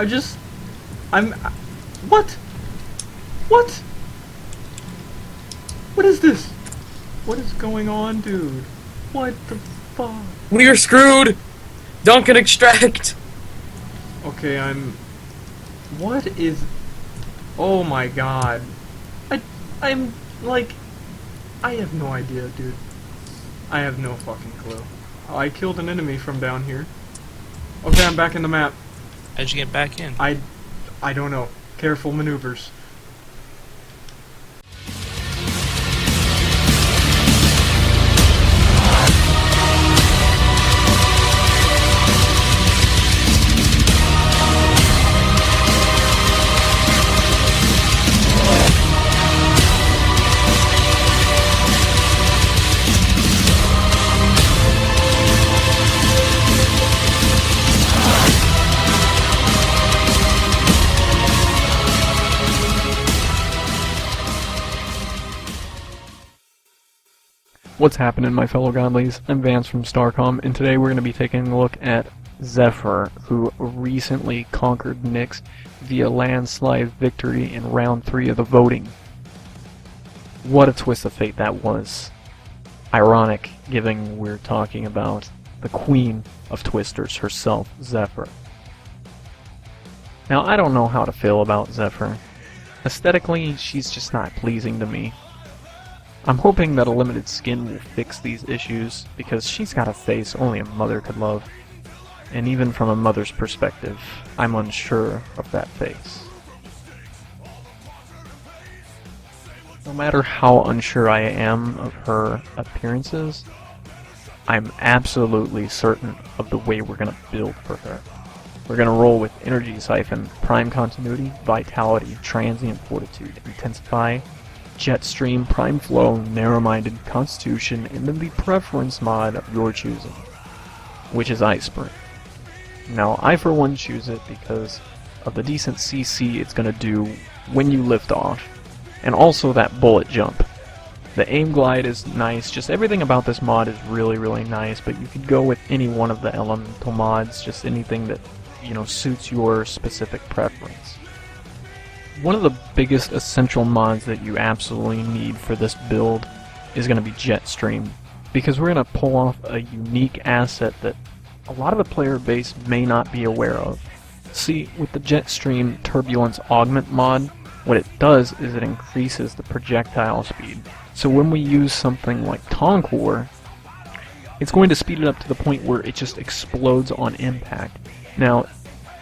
I'm... What? What? What is this? What is going on, dude? What the fuck? We are screwed! Duncan extract! Okay, what is... Oh my god. I'm, like... I have no idea, dude. I have no fucking clue. I killed an enemy from down here. Okay, I'm back in the map. How'd you get back in? I don't know. Careful maneuvers. What's happening, my fellow godlies? I'm Vance from Starcom, and today we're going to be taking a look at Zephyr, who recently conquered Nyx via landslide victory in round 3 of the voting. What a twist of fate that was. Ironic, given we're talking about the queen of twisters herself, Zephyr. Now, I don't know how to feel about Zephyr. Aesthetically, she's just not pleasing to me. I'm hoping that a limited skin will fix these issues, because she's got a face only a mother could love. And even from a mother's perspective, I'm unsure of that face. No matter how unsure I am of her appearances, I'm absolutely certain of the way we're going to build for her. We're going to roll with Energy Siphon, Prime Continuity, Vitality, Transient Fortitude, Intensify, Jetstream, Prime Flow, Narrow-Minded, Constitution, and then the preference mod of your choosing, which is Iceberg. Now, I for one choose it because of the decent CC it's going to do when you lift off, and also that bullet jump. The aim glide is nice, just everything about this mod is really, really nice, but you could go with any one of the elemental mods, just anything that, you know, suits your specific preference. One of the biggest essential mods that you absolutely need for this build is going to be Jetstream, because we're going to pull off a unique asset that a lot of the player base may not be aware of. See, with the Jetstream Turbulence Augment mod, what it does is it increases the projectile speed. So when we use something like Tonkor, it's going to speed it up to the point where it just explodes on impact. Now,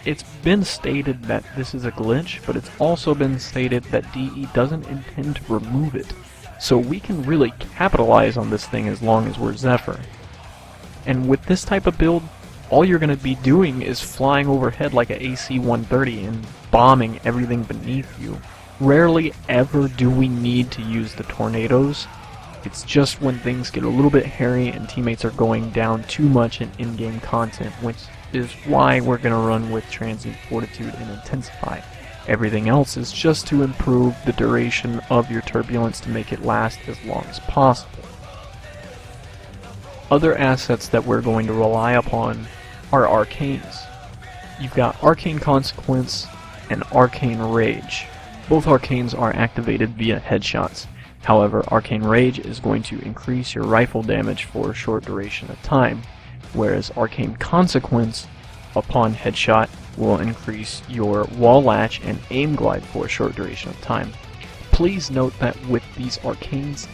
it's been stated that this is a glitch, but it's also been stated that DE doesn't intend to remove it. So we can really capitalize on this thing as long as we're Zephyr. And with this type of build, all you're going to be doing is flying overhead like an AC-130 and bombing everything beneath you. Rarely ever do we need to use the tornadoes. It's just when things get a little bit hairy and teammates are going down too much in in-game content, which is why we're going to run with Transient Fortitude and Intensify. Everything else is just to improve the duration of your turbulence to make it last as long as possible. Other assets that we're going to rely upon are Arcanes. You've got Arcane Consequence and Arcane Rage. Both Arcanes are activated via headshots. However, Arcane Rage is going to increase your rifle damage for a short duration of time, whereas Arcane Consequence, upon headshot, will increase your wall latch and aim glide for a short duration of time. Please note that with these Arcanes,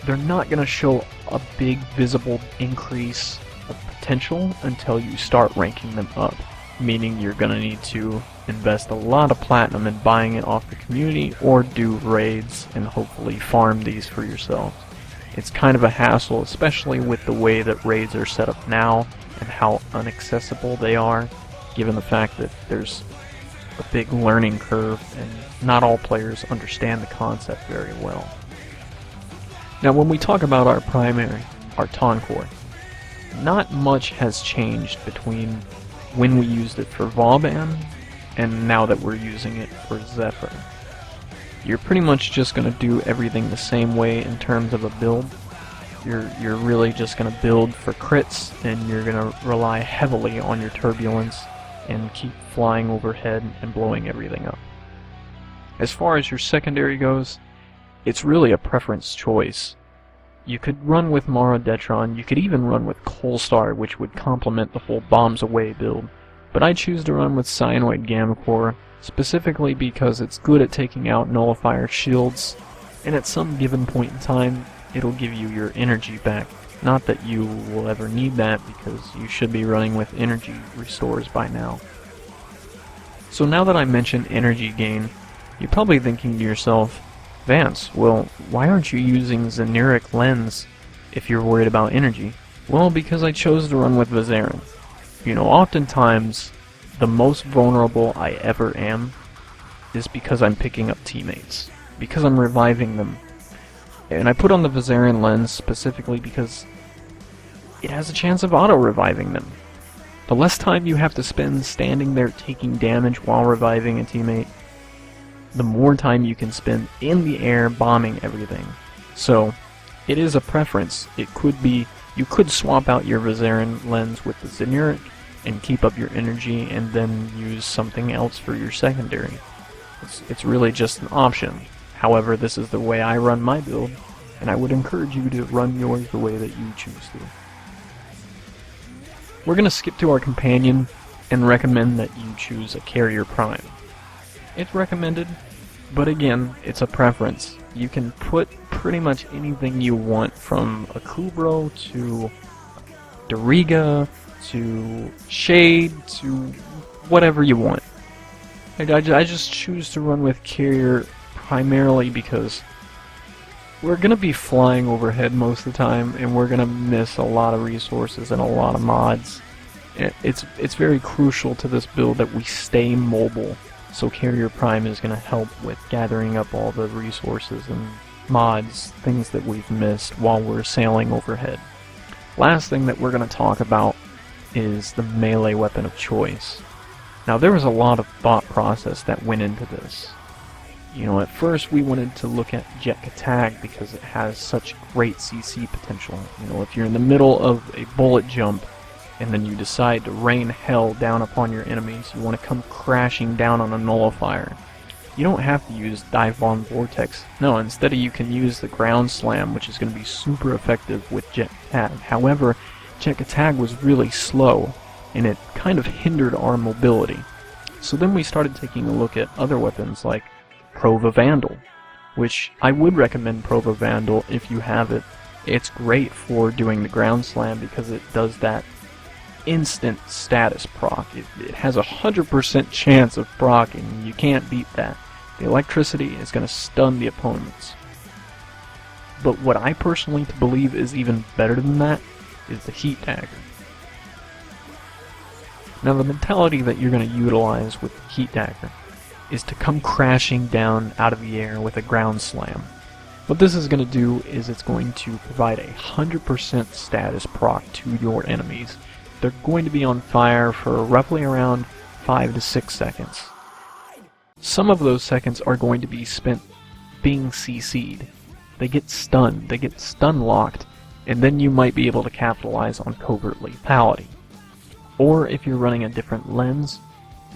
they're not going to show a big visible increase of potential until you start ranking them up, meaning you're going to need to invest a lot of platinum in buying it off the community or do raids and hopefully farm these for yourself. It's kind of a hassle, especially with the way that raids are set up now and how inaccessible they are, given the fact that there's a big learning curve and not all players understand the concept very well. Now when we talk about our primary, our Tonkor, not much has changed between when we used it for Vauban and now that we're using it for Zephyr. You're pretty much just going to do everything the same way in terms of a build. You're really just going to build for crits, and you're going to rely heavily on your turbulence and keep flying overhead and blowing everything up. As far as your secondary goes, it's really a preference choice. You could run with Mara Detron, you could even run with Colstar, which would complement the whole bombs away build, but I choose to run with Synoid Gamicor, specifically because it's good at taking out nullifier shields, and at some given point in time, it'll give you your energy back. Not that you will ever need that, because you should be running with energy restores by now. So now that I mentioned energy gain, you're probably thinking to yourself, Vance, well, why aren't you using Xeneric Lens if you're worried about energy? Well, because I chose to run with Vizarin. You know, oftentimes, the most vulnerable I ever am is because I'm picking up teammates, because I'm reviving them. And I put on the Vizarin Lens specifically because it has a chance of auto-reviving them. The less time you have to spend standing there taking damage while reviving a teammate, the more time you can spend in the air bombing everything. So, it is a preference. It could be, you could swap out your Vizarin Lens with the Xeneric and keep up your energy and then use something else for your secondary. It's really just an option. However, this is the way I run my build, and I would encourage you to run yours the way that you choose to. We're going to skip to our companion and recommend that you choose a Carrier Prime. It's recommended, but again, it's a preference. You can put pretty much anything you want, from a Kubro to Doriga to Shade to whatever you want. I just choose to run with Carrier primarily because we're going to be flying overhead most of the time, and we're going to miss a lot of resources and a lot of mods. It's very crucial to this build that we stay mobile. So Carrier Prime is going to help with gathering up all the resources and mods, things that we've missed while we're sailing overhead. Last thing that we're going to talk about is the melee weapon of choice. Now, there was a lot of thought process that went into this. You know, at first we wanted to look at Jet Attack because it has such great CC potential. You know, if you're in the middle of a bullet jump and then you decide to rain hell down upon your enemies, you want to come crashing down on a nullifier. You don't have to use Dive Bomb Vortex. No, instead you can use the Ground Slam, which is going to be super effective with Jet Attack. However, Jet Attack was really slow, and it kind of hindered our mobility. So then we started taking a look at other weapons like Prova Vandal, which I would recommend Prova Vandal if you have it. It's great for doing the Ground Slam because it does that instant status proc. It has a 100% chance of proccing. You can't beat that. The electricity is going to stun the opponents. But what I personally believe is even better than that is the Heat Dagger. Now, the mentality that you're going to utilize with the Heat Dagger is to come crashing down out of the air with a Ground Slam. What this is going to do is it's going to provide a 100% status proc to your enemies. They're going to be on fire for roughly around 5 to 6 seconds. Some of those seconds are going to be spent being CC'd. They get stunned, they get stun locked, and then you might be able to capitalize on covert lethality. Or if you're running a different lens,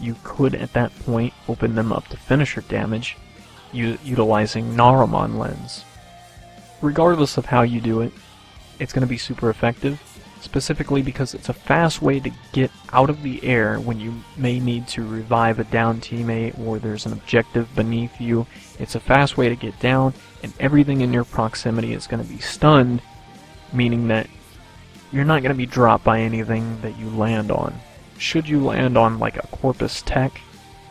you could at that point open them up to finisher damage utilizing Naramon lens. Regardless of how you do it, it's going to be super effective, specifically because it's a fast way to get out of the air when you may need to revive a down teammate or there's an objective beneath you. It's a fast way to get down, and everything in your proximity is going to be stunned, meaning that you're not going to be dropped by anything that you land on. Should you land on like a Corpus Tech,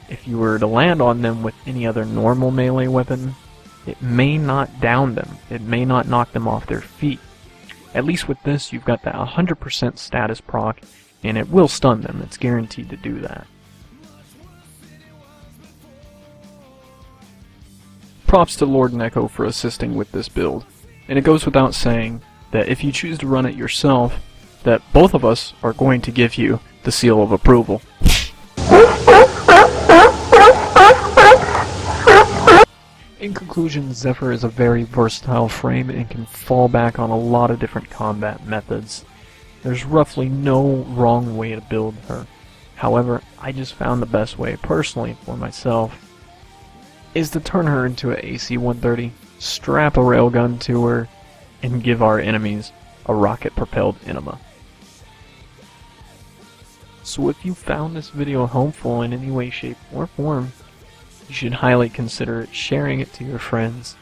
if you were to land on them with any other normal melee weapon, it may not down them. It may not knock them off their feet. At least with this, you've got that 100% status proc, and it will stun them. It's guaranteed to do that. Props to LordNeko for assisting with this build, and it goes without saying that if you choose to run it yourself, that both of us are going to give you the seal of approval. In conclusion, Zephyr is a very versatile frame and can fall back on a lot of different combat methods. There's roughly no wrong way to build her. However, I just found the best way, personally, for myself, is to turn her into an AC-130, strap a railgun to her, and give our enemies a rocket-propelled enema. So if you found this video helpful in any way, shape, or form, you should highly consider sharing it to your friends,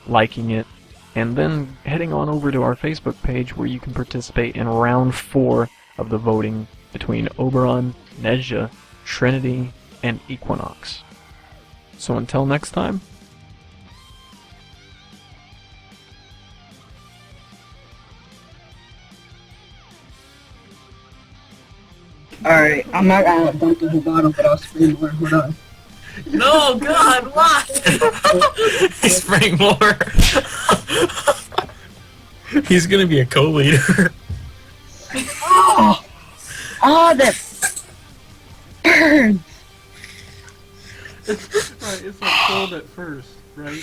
liking it, and then heading on over to our Facebook page where you can participate in round 4 of the voting between Oberon, Nezha, Trinity, and Equinox. So until next time, Alright, I'm not gonna dunk in the bottle, but I'll spray more. Hold on. No, God, what? He's spraying more. He's gonna be a co-leader. Oh! Oh, that burns! right, it's like cold at first, right?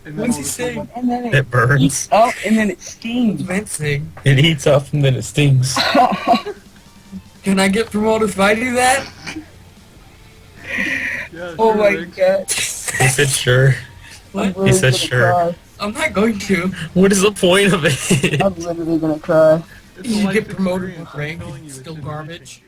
And What's he saying? And then It burns. heats up, and then it stings. Fencing. It heats up and then it stings. Can I get promoted if I do that? Yeah, Oh sure, my Riggs. god. He said sure. I'm What? really He said gonna sure. cry. I'm not going to. What is the point of it? I'm literally gonna cry. It's a You life get promoted experience, with rank, I'm telling you, it's it still shouldn't be garbage.